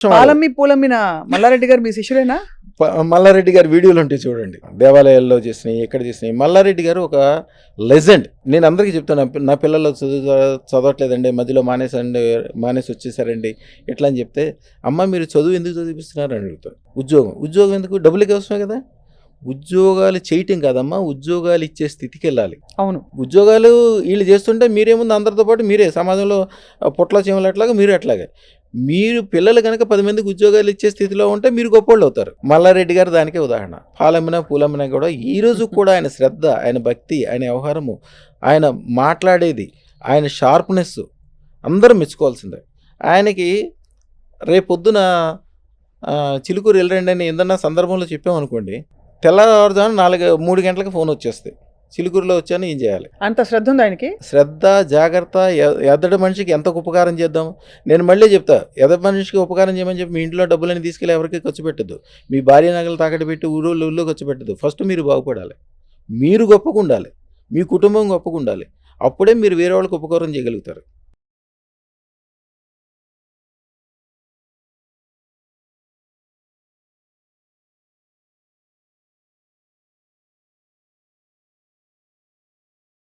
పాలమ్మి పూలమ్మిన మల్లారెడ్డి గారు మీ శిష్యులేనా? మల్లారెడ్డి గారి వీడియోలు ఉంటాయి చూడండి, దేవాలయాల్లో చేసినాయి, ఎక్కడ చేసినాయి. మల్లారెడ్డి గారు ఒక లెజెండ్. నేను అందరికీ చెప్తాను, నా పిల్లలు చదవట్లేదండి, మధ్యలో మానేసి వచ్చేసారండి ఎట్లా అని చెప్తే, అమ్మ మీరు చదువు ఎందుకు చదివిస్తున్నారు అని అడుగుతారు. ఉద్యోగం ఎందుకు? డబ్బులకి అవసరమే కదా. ఉద్యోగాలు చేయటం కాదమ్మా, ఉద్యోగాలు ఇచ్చే స్థితికి వెళ్ళాలి. అవును, ఉద్యోగాలు వీళ్ళు చేస్తుంటే మీరేముంది, అందరితో పాటు మీరే సమాజంలో పొట్ల చీమలట్లాగా మీరు అట్లాగే. మీరు పిల్లలు కనుక 10 మందికి ఉద్యోగాలు ఇచ్చే స్థితిలో ఉంటే మీరు గొప్పోళ్ళు అవుతారు. మల్లారెడ్డి గారు దానికే ఉదాహరణ. పాలమ్మినా పూలమ్మినా కూడా ఈ రోజు కూడా ఆయన శ్రద్ధ, ఆయన భక్తి, ఆయన వ్యవహారము, ఆయన మాట్లాడేది, ఆయన షార్ప్నెస్ అందరూ మెచ్చుకోవాల్సిందే. ఆయనకి రేపొద్దున చిలుకూరు వెళ్ళండి అని ఏదన్నా సందర్భంలో చెప్పామనుకోండి, తెల్లవారుజామున 3 గంటలకు ఫోన్ వచ్చేస్తాయి, చిలుకూరులో వచ్చాను, ఏం చేయాలి. అంత శ్రద్ధ ఉంది ఆయనకి. శ్రద్ధ, జాగ్రత్త. ఎదటి మనిషికి ఎంత ఉపకారం చేద్దాం. నేను మళ్ళీ చెప్తా, ఎదటి మనిషికి ఉపకారం చేయమని చెప్పి మీ ఇంట్లో డబ్బులని తీసుకెళ్ళి ఎవరికి ఖర్చు పెట్టద్దు. మీ భార్య నగలు తాకట్టు పెట్టి ఊళ్ళో ఖర్చు పెట్టద్దు. ఫస్ట్ మీరు బాగుపడాలి, మీరు గొప్పగా ఉండాలి, మీ కుటుంబం గొప్పగా ఉండాలి. అప్పుడే మీరు వేరే వాళ్ళకి ఉపకారం చేయగలుగుతారు.